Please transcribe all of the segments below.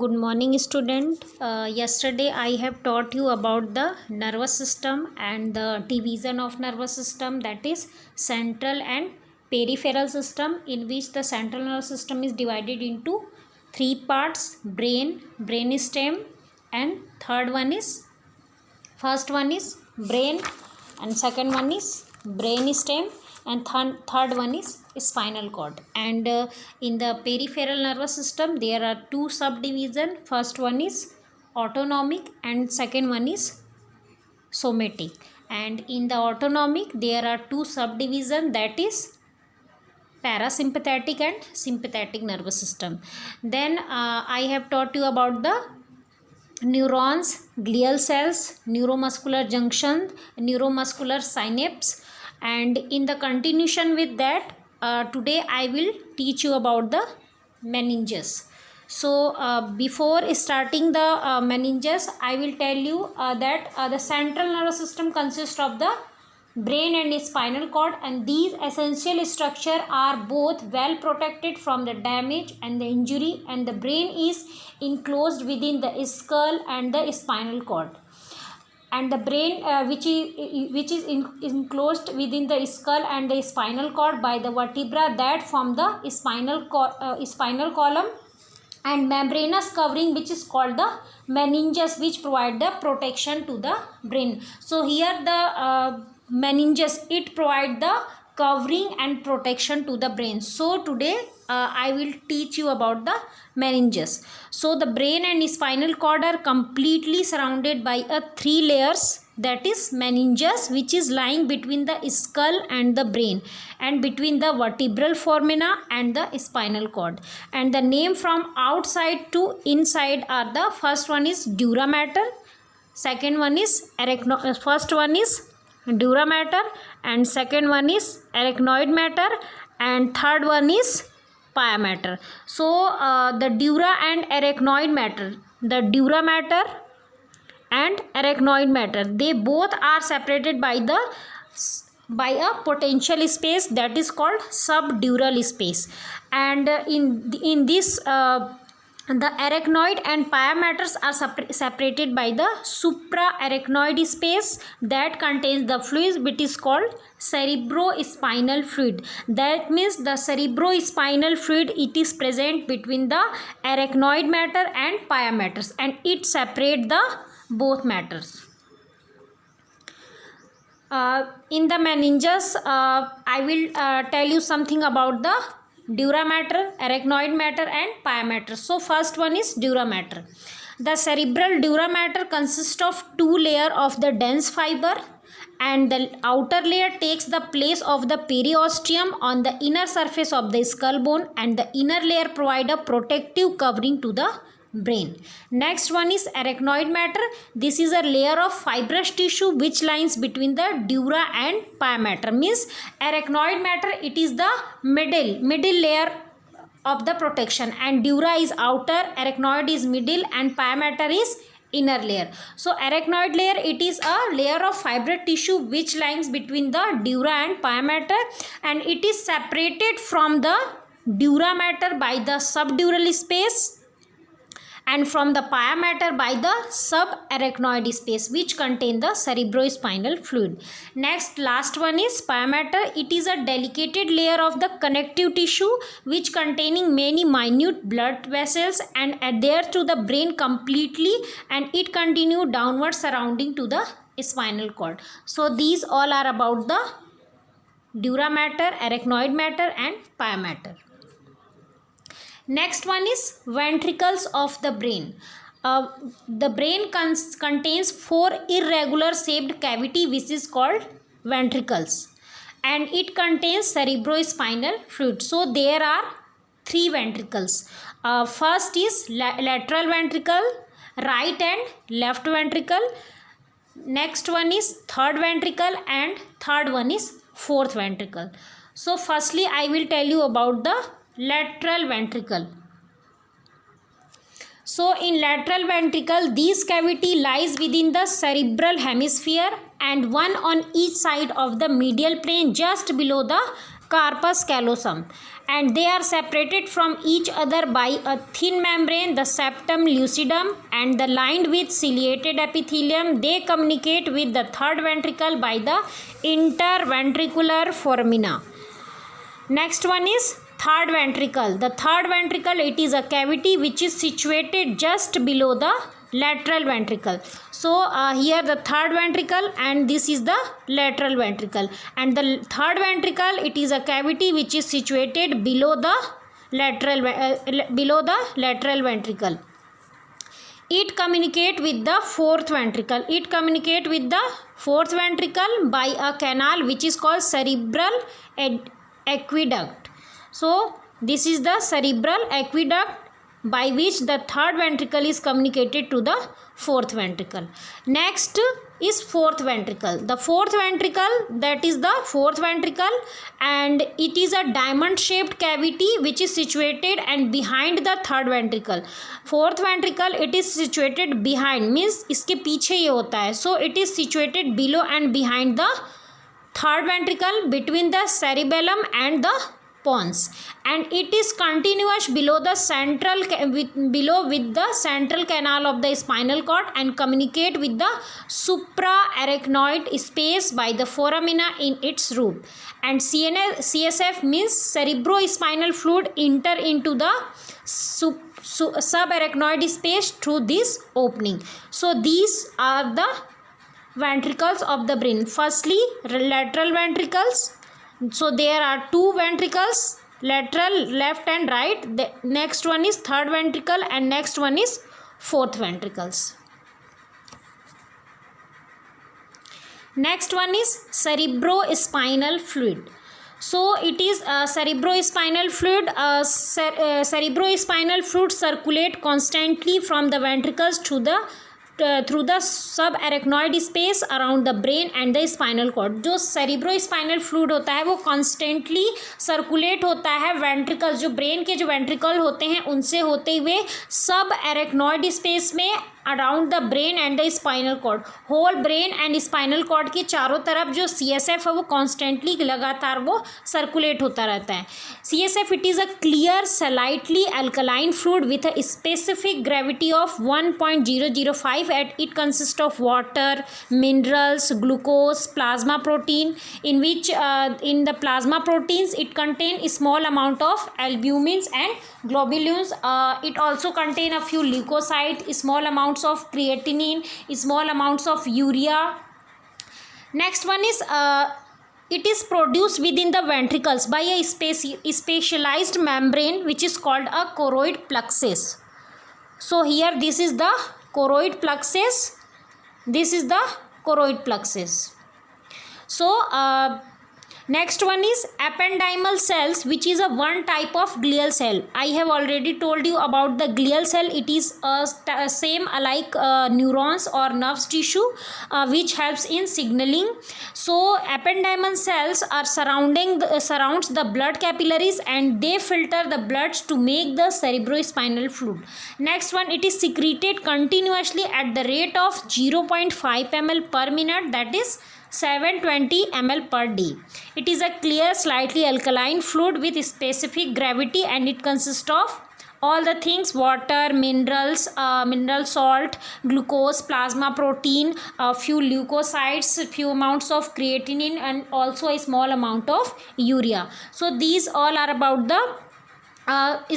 Good morning, student. Yesterday I have taught you about the nervous system and the division of nervous system, that is central and peripheral system, in which the central nervous system is divided into three parts: brain, brainstem, and first one is brain, and second one is brainstem, and third one is spinal cord. And in the peripheral nervous system there are two subdivision. First one is autonomic and second one is somatic. And in the autonomic there are two subdivision, that is parasympathetic and sympathetic nervous system. Then I have taught you about the neurons, glial cells, neuromuscular junction, neuromuscular synapse. And in the continuation with that, today I will teach you about the meninges. So before starting the meninges, I will tell you that the central nervous system consists of the brain and spinal cord, and these essential structure are both well protected from the damage and the injury, and the brain is enclosed within the skull and the spinal cord. And the brain which is enclosed within the skull and the spinal cord by the vertebra that form the spinal column, and membranous covering which is called the meninges, which provide the protection to the brain. So here the meninges, it provide the covering and protection to the brain. So today I will teach you about the meninges. So the brain and spinal cord are completely surrounded by a three layers, that is meninges, which is lying between the skull and the brain and between the vertebral foramina and the spinal cord. And the name from outside to inside are: the first one is dura mater, second one is first one is dura mater, and second one is arachnoid matter, and third one is pia mater. So the dura and arachnoid matter, the dura mater and arachnoid matter, they both are separated by a potential space that is called subdural space. And in this the arachnoid and pia matters are separated by the supraarachnoid space that contains the fluid which is called cerebrospinal fluid. That means the cerebrospinal fluid, it is present between the arachnoid matter and pia matters, and it separate the both matters. In the meninges, I will tell you something about the dura mater, arachnoid matter, and pia mater. So first one is dura mater. The cerebral dura mater consists of two layers of the dense fiber, and the outer layer takes the place of the periosteum on the inner surface of the skull bone, and the inner layer provide a protective covering to the brain. Next one is arachnoid matter. This is a layer of fibrous tissue which lies between the dura and pia mater. Means arachnoid matter, it is the middle layer of the protection, and dura is outer, arachnoid is middle, and pia mater is inner layer. So arachnoid layer, it is a layer of fibrous tissue which lies between the dura and pia mater, and it is separated from the dura mater by the subdural space and from the pia mater by the subarachnoid space which contain the cerebrospinal fluid. Next, last one is pia mater. It is a delicate layer of the connective tissue which containing many minute blood vessels and adhere to the brain completely, and it continue downward surrounding to the spinal cord. So these all are about the dura mater, arachnoid matter, and pia mater. Next one is ventricles of the brain. The brain contains four irregular shaped cavity which is called ventricles, and it contains cerebrospinal fluid. So there are three ventricles. First is lateral ventricle, right and left ventricle. Next one is third ventricle, and third one is fourth ventricle. So firstly I will tell you about the lateral ventricle. So in lateral ventricle, this cavity lies within the cerebral hemisphere and one on each side of the medial plane just below the corpus callosum, and they are separated from each other by a thin membrane, the septum lucidum, and the lined with ciliated epithelium. They communicate with the third ventricle by the interventricular foramina. Next one is third ventricle. The third ventricle, it is a cavity which is situated just below the lateral ventricle. So here the third ventricle and this is the lateral ventricle, and the third ventricle, it is a cavity which is situated below the lateral ventricle. It communicate with the fourth ventricle. It communicate with the fourth ventricle by a canal which is called cerebral aqueduct. So this is the cerebral aqueduct by which the third ventricle is communicated to the fourth ventricle. Next is fourth ventricle. The fourth ventricle, that is the fourth ventricle, and it is a diamond shaped cavity which is situated and behind the third ventricle. Fourth ventricle, it is situated behind, means इसके पीछे ये होता है. So it is situated below and behind the third ventricle, between the cerebellum and the pons, and it is continuous below the central with the central canal of the spinal cord and communicate with the supraarachnoid space by the foramina in its root. And CSF means cerebrospinal fluid enter into the subarachnoid space through this opening. So these are the ventricles of the brain. Firstly, lateral ventricles. So there are two ventricles, lateral, left and right. The next one is third ventricle and next one is fourth ventricles. Next one is cerebrospinal fluid. So it is cerebrospinal fluid. Cerebrospinal fluid circulate constantly from the ventricles to the through the subarachnoid space around the brain and the spinal cord. जो cerebrospinal fluid होता है वो constantly circulate होता है ventricles, जो brain के जो ventricle होते हैं उनसे होते हुए subarachnoid space में around the brain and the spinal cord. Whole brain and spinal cord के चारों तरफ जो CSF है वो कॉन्स्टेंटली लगातार वो सर्कुलेट होता रहता है. CSF, it is a clear slightly alkaline fluid with a specific gravity of 1.005 at it consist of water, minerals, glucose, plasma protein, in which in the plasma proteins it contain a small amount of albumins and globulins. It also contain a few leukocytes, small amounts of creatinine, small amounts of urea. Next one is it is produced within the ventricles by a specialized membrane which is called a choroid plexus. So here this is the choroid plexus. This is the choroid plexus. So next one is ependymal cells, which is a one type of glial cell. I have already told you about the glial cell. It is same like neurons or nerve tissue which helps in signaling. So ependymal cells are surrounds the blood capillaries and they filter the blood to make the cerebrospinal fluid. Next one, it is secreted continuously at the rate of 0.5 ml per minute, that is 720 ml per day. It is a clear, slightly alkaline fluid with specific gravity and it consists of all the things: water, minerals, mineral salt, glucose, plasma protein, a few leukocytes, few amounts of creatinine and also a small amount of urea. So these all are about the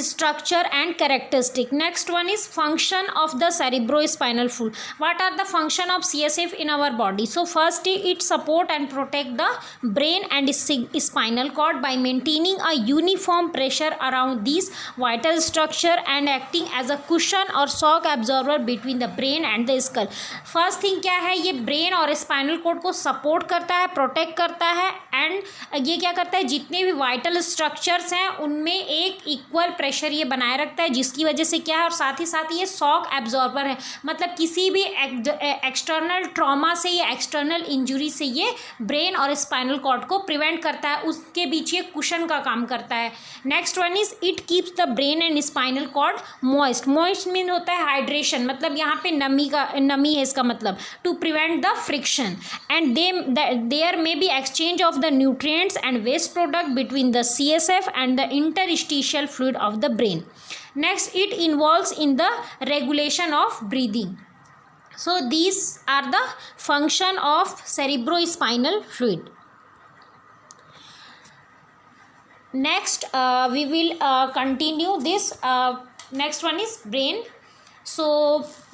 structure and characteristic. Next one is function of the cerebrospinal fluid. What are the function of CSF in our body? So first, it support and protect the brain and spinal cord by maintaining a uniform pressure around these vital structure and acting as a cushion or shock absorber between the brain and the skull. First thing क्या है, ये brain और spinal cord को support करता है, protect करता है, and ये क्या करता है, जितने भी vital structures हैं उनमें एक इक्वल प्रेशर ये बनाए रखता है, जिसकी वजह से क्या है, और साथ ही साथ ये शॉक एब्जॉर्बर है, मतलब किसी भी एक्सटर्नल ट्रॉमा से या एक्सटर्नल इंजुरी से ये ब्रेन और स्पाइनल कॉर्ड को प्रिवेंट करता है, उसके बीच ये कुशन का काम करता है। Next one is it keeps the brain and spinal cord moist. Moist mean होता है हाइड्रेशन, मतलब यहाँ पे नमी है इसका मतलब, to prevent the friction and there may be exchange of the nutrients and waste product between the CSF and the interstitial fluid of the brain. Next, it involves in the regulation of breathing. So these are the function of cerebrospinal fluid. Next we will continue this. Next one is brain. So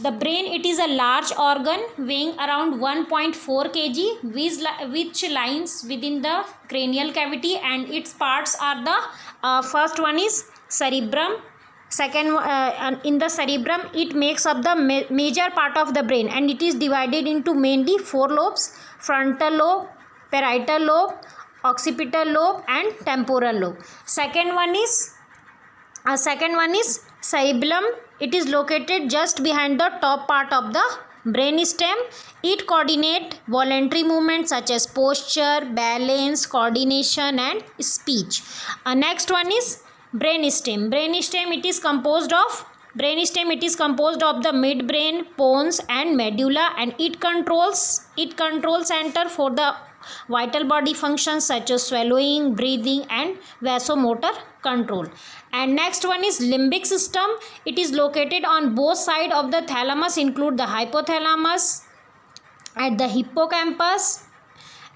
the brain, it is a large organ weighing around 1.4 kg which lies within the cranial cavity, and its parts are the first one is cerebrum. Second, in the cerebrum it makes up the major part of the brain, and it is divided into mainly 4 lobes: frontal lobe, parietal lobe, occipital lobe and temporal lobe. Second one is cerebellum. It is located just behind the top part of the brain stem. It coordinates voluntary movements such as posture, balance, coordination and speech. Next one is brainstem. Brainstem it is composed of the midbrain, pons and medulla, and it controls center for the vital body functions such as swallowing, breathing and vasomotor control. And next one is limbic system. It is located on both sides of the thalamus, include the hypothalamus at the hippocampus,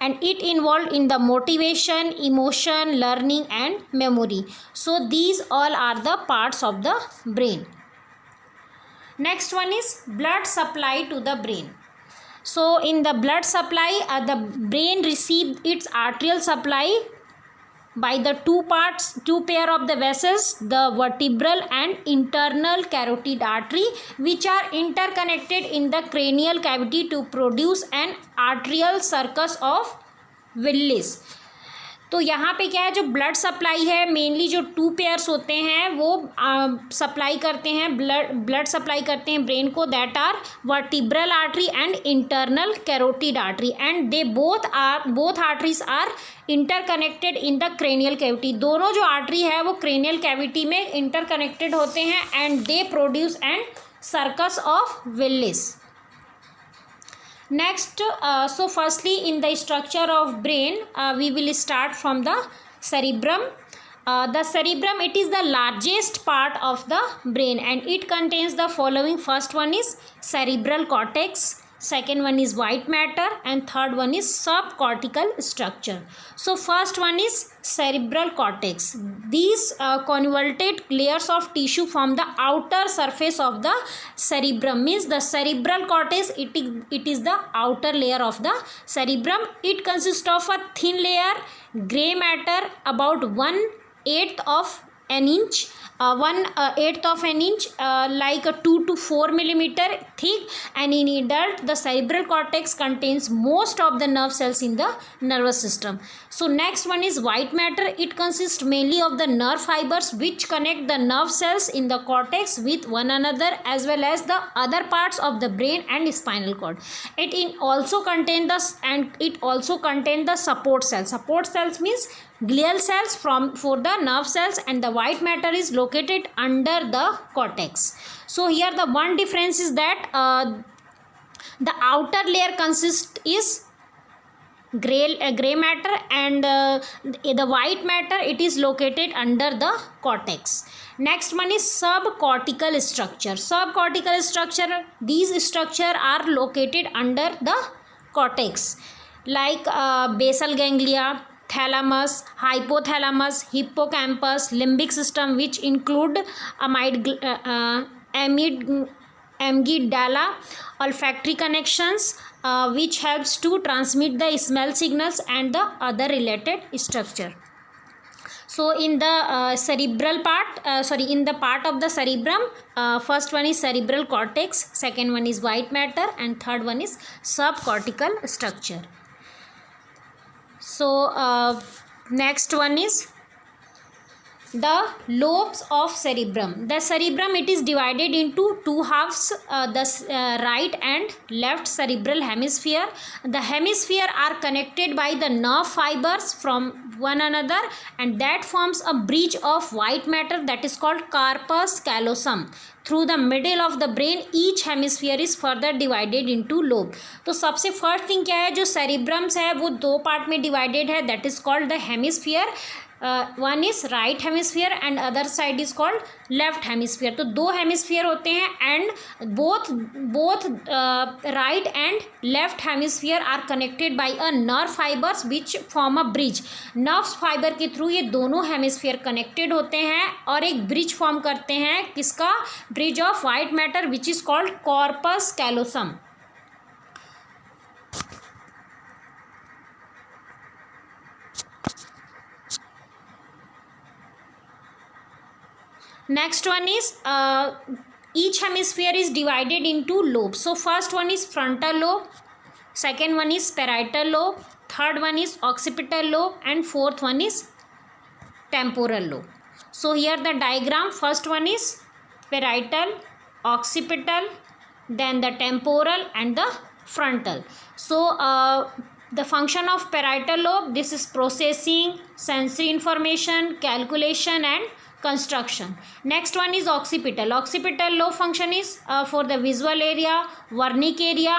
and it involved in the motivation, emotion, learning and memory. So these all are the parts of the brain. Next one is blood supply to the brain. So in the blood supply, the brain receives its arterial supply by the two pair of the vessels, the vertebral and internal carotid artery, which are interconnected in the cranial cavity to produce an arterial circus of Willis. तो यहाँ पे क्या है, जो blood supply है mainly जो 2 pairs होते हैं वो सप्लाई करते हैं, ब्लड सप्लाई करते हैं ब्रेन को, that are vertebral artery and internal carotid artery, and they both arteries are interconnected in the cranial cavity. दोनों जो आर्टरी है वो क्रेनियल कैविटी में इंटरकनेक्टेड होते हैं and they produce and circus of Willis. Next, so firstly in the structure of brain, we will start from the cerebrum. The cerebrum, it is the largest part of the brain and it contains the following. First one is cerebral cortex, second one is white matter and third one is subcortical structure. So first one is cerebral cortex. These convoluted layers of tissue form the outer surface of the cerebrum. Means the cerebral cortex, it is the outer layer of the cerebrum. It consists of a thin layer, gray matter about 1/8 of an inch, 1/8 of an inch, like a 2 to 4 millimeter thick, and in adult the cerebral cortex contains most of the nerve cells in the nervous system. So next one is white matter. It consists mainly of the nerve fibers which connect the nerve cells in the cortex with one another as well as the other parts of the brain and spinal cord. It also contain the support cells. Support cells means glial cells for the nerve cells, and the white matter is located under the cortex. So here the one difference is that the outer layer is gray matter, and the white matter it is located under the cortex. Next one is subcortical structure. Subcortical structure, these structure are located under the cortex, like basal ganglia, thalamus, hypothalamus, hippocampus, limbic system, which include amygdala, olfactory connections, which helps to transmit the smell signals, and the other related structure. So in the cerebral part, in the part of the cerebrum, first one is cerebral cortex, second one is white matter, and third one is subcortical structure. So next one is the lobes of cerebrum. The cerebrum, it is divided into two halves, the right and left cerebral hemisphere. The hemisphere are connected by the nerve fibers from one another, and that forms a bridge of white matter that is called corpus callosum. Through the middle of the brain each hemisphere is further divided into lobe. तो सबसे first thing क्या है, जो सेरिब्रम्स है वो दो part में divided है, that is called the hemisphere. One is right hemisphere and other side is called left hemisphere. तो दो हेमिस्फीयर होते हैं and both right and left hemisphere are connected by a nerve fibers which form a bridge. Nerve fiber के through ये दोनों hemisphere connected होते हैं और एक ब्रिज फॉर्म करते हैं. किसका? Bridge of white matter which is called corpus callosum. Next one is each hemisphere is divided into lobes. So first one is frontal lobe, second one is parietal lobe, third one is occipital lobe, and fourth one is temporal lobe. So here the diagram, first one is parietal, occipital, then the temporal and the frontal. So the function of parietal lobe, this is processing, sensory information, calculation and construction. Next one is occipital. Occipital lobe function is for the visual area, wernic area,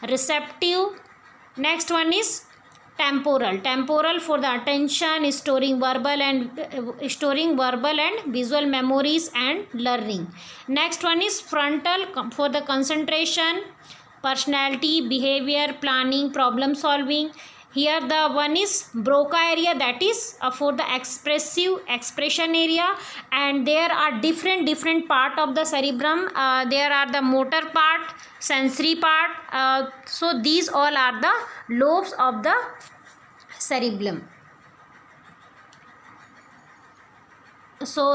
receptive. Next one is temporal. Temporal for the attention, storing verbal and visual memories and learning. Next one is frontal for the concentration, personality, behavior, planning, problem solving. Here the one is Broca area, that is for the expression area, and there are different part of the cerebrum. There are the motor part, sensory part, so these all are the lobes of the cerebellum. So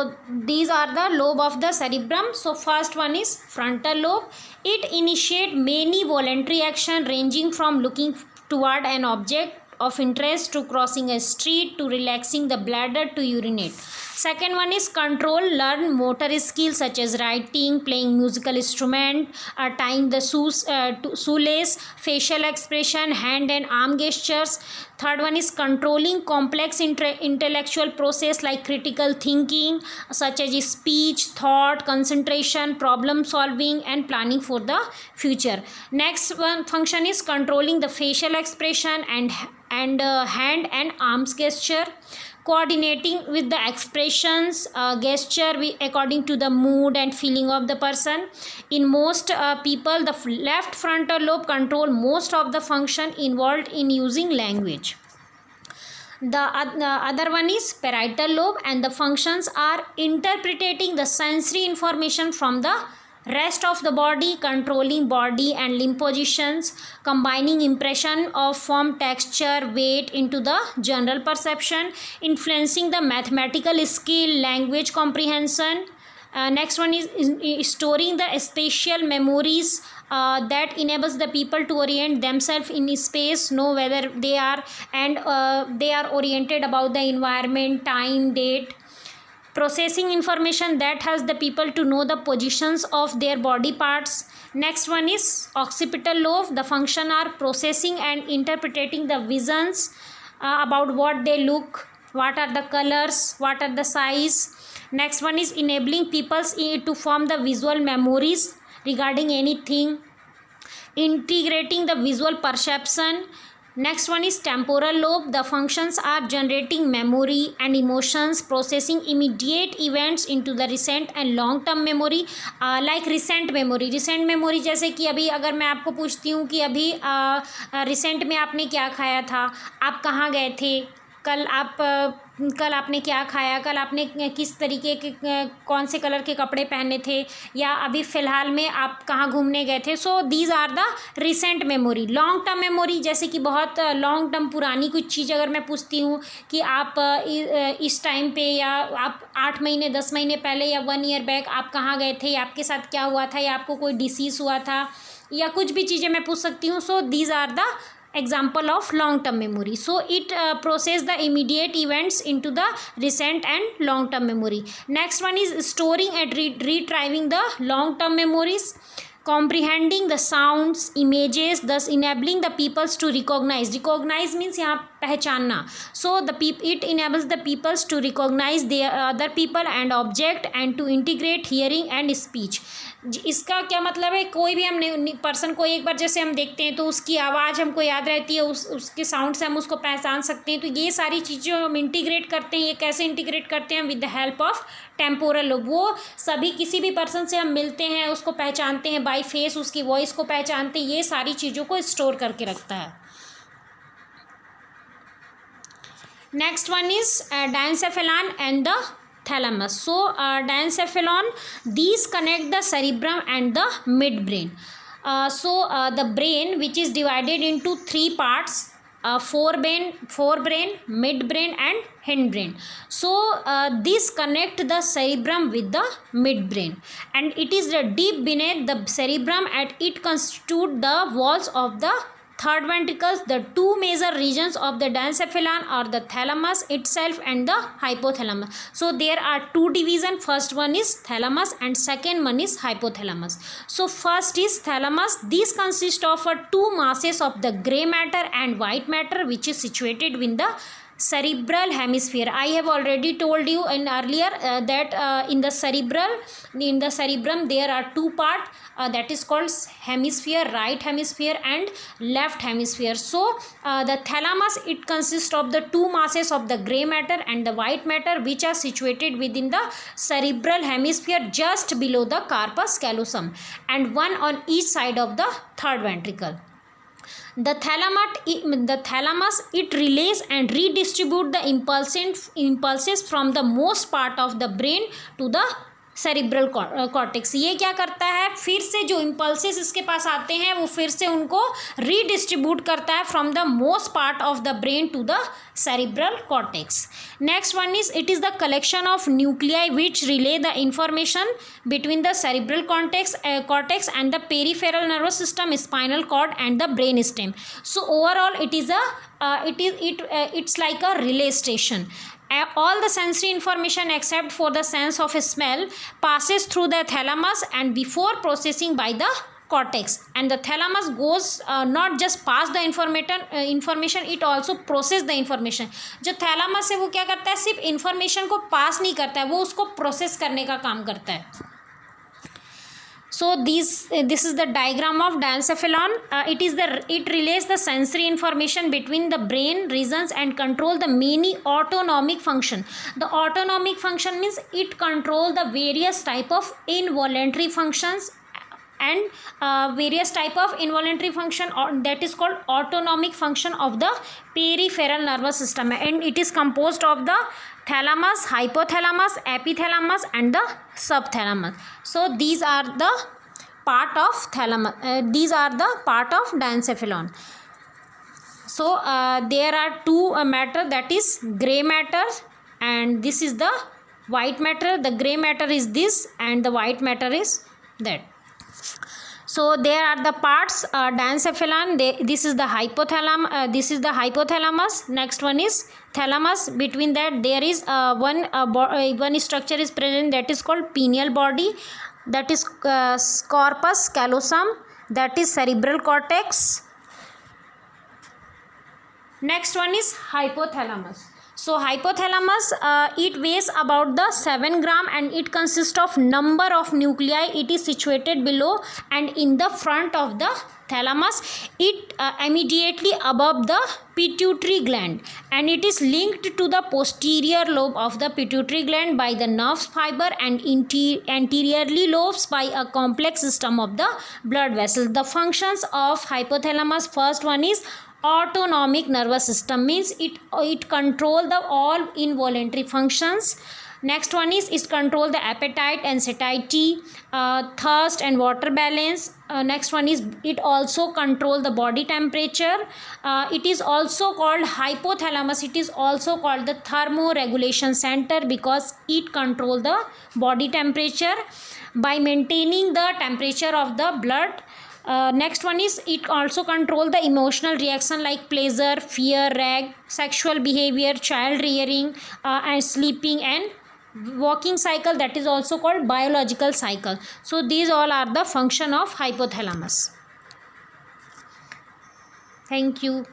these are the lobe of the cerebrum. So first one is frontal lobe. It initiate many voluntary action ranging from looking toward an object of interest to crossing a street to relaxing the bladder to urinate. Second one is control learn motor skills such as writing, playing musical instrument, tying the shoelace, facial expression, hand and arm gestures. Third one is controlling complex intellectual process like critical thinking such as speech, thought, concentration, problem solving and planning for the future. Next one function is controlling the facial expression and hand and arms gesture, coordinating with the expressions gesture according to the mood and feeling of the person. In most people, the left frontal lobe control most of the function involved in using language. The other one is parietal lobe, and the functions are interpreting the sensory information from the rest of the body, controlling body and limb positions, combining impression of form, texture, weight into the general perception, influencing the mathematical skill, language comprehension. Next one is storing the spatial memories that enables the people to orient themselves in space, know whether they are, and they are oriented about the environment, time, date. Processing information that helps the people to know the positions of their body parts. Next one is occipital lobe. The function are processing and interpreting the visions about what they look, what are the colors, what are the size. Next one is enabling people to form the visual memories regarding anything, integrating the visual perception. Next one is temporal lobe. The functions are generating memory and emotions, processing immediate events into the recent and long term memory. Like recent memory जैसे कि अभी अगर मैं आपको पूछती हूँ कि अभी रिसेंट में आपने क्या खाया था, आप कहाँ गए थे, कल आपने क्या खाया, कल आपने किस तरीके के कौन से कलर के कपड़े पहने थे, या अभी फ़िलहाल में आप कहाँ घूमने गए थे. So these are the recent memory. Long term memory जैसे कि बहुत लॉन्ग टर्म पुरानी कुछ चीज़ अगर मैं पूछती हूँ कि आप इस टाइम पे, या आप 8 महीने 10 महीने पहले या 1 ईयर बैक आप कहाँ गए थे, या आपके साथ क्या हुआ था, या आपको कोई डिसीज़ हुआ था, या कुछ भी चीज़ें मैं पूछ सकती हूँ. So these are the example of long term memory. So it process the immediate events into the recent and long term memory. Next one is storing and retrieving the long term memories, comprehending the sounds, images, thus enabling the peoples to recognize means यहाँ पहचानना. So it enables the peoples to recognize the other people and object and to integrate hearing and speech. इसका क्या मतलब है, कोई भी हम person को एक बार जैसे हम देखते हैं तो उसकी आवाज़ हमको याद रहती है, उसके साउंड से हम उसको पहचान सकते हैं. तो ये सारी चीज़ें हम इंटीग्रेट करते हैं. ये कैसे इंटीग्रेट करते हैं? With the help of temporal lobe. वो सभी किसी भी पर्सन से हम मिलते हैं उसको पहचानते हैं, बाय फेस उसकी वॉइस को पहचानते हैं. ये सारी चीज़ों को स्टोर करके रखता है. Next one is diencephalon and the thalamus. So diencephalon, these connect the cerebrum and the midbrain. The brain, which is divided into three parts, forebrain, midbrain and hindbrain. So this connect the cerebrum with the midbrain, and it is deep beneath the cerebrum, and it constitute the walls of the third ventricles. The two major regions of the diencephalon are the thalamus itself and the hypothalamus. So there are two division. First one is thalamus and second one is hypothalamus. So first is thalamus. These consist of two masses of the gray matter and white matter, which is situated within the cerebral hemisphere. I have already told you in earlier that in the cerebrum there are two parts, that is called hemisphere, right hemisphere and left hemisphere. So the thalamus, it consists of the two masses of the gray matter and the white matter, which are situated within the cerebral hemisphere just below the corpus callosum, and one on each side of the third ventricle. The thalamus, it relays and redistribute the impulses from the most part of the brain to the cerebral cortex. ये क्या करता है, फिर से जो impulses इसके पास आते हैं वो फिर से उनको रीडिस्ट्रीब्यूट करता है from the most part of the brain to the cerebral cortex. Next one is, it is the collection of nuclei which relay the information between the cerebral cortex and the peripheral nervous system, spinal cord and the brain stem. So overall it is it's like a relay station. All the sensory information except for the sense of smell passes through the thalamus and before processing by the cortex, and the thalamus goes not just pass the information, it also process the information. जो thalamus है वो क्या करता है, सिर्फ information को pass नहीं करता है, वो उसको process करने का काम करता है. So this is the diagram of diencephalon. It relays the sensory information between the brain regions and control the many autonomic function. The autonomic function means it control the various type of involuntary functions and various type of involuntary function, or that is called autonomic function of the peripheral nervous system, and it is composed of the thalamus, hypothalamus, epithalamus and the subthalamus. So these are the part of thalamus, these are the part of diencephalon. So there are two matter, that is gray matter and this is the white matter. The gray matter is this and the white matter is that. So there are the parts, diencephalon, this is the hypothalamus, next one is thalamus. Between that there is one structure is present, that is called pineal body, that is corpus callosum, that is cerebral cortex. Next one is hypothalamus. So hypothalamus, it weighs about the 7 gram and it consists of number of nuclei. It is situated below and in the front of the thalamus. It immediately above the pituitary gland, and it is linked to the posterior lobe of the pituitary gland by the nerve fiber and anteriorly lobes by a complex system of the blood vessels. The functions of hypothalamus, first one is autonomic nervous system, means it control the all involuntary functions. Next one is it control the appetite and satiety, thirst and water balance. Next one is it also control the body temperature. It is also called hypothalamus, it is also called the thermoregulation center because it control the body temperature by maintaining the temperature of the blood Next one is it also control the emotional reaction like pleasure, fear, rag, sexual behavior, child rearing, and sleeping and walking cycle, that is also called biological cycle. So these all are the function of hypothalamus. Thank you.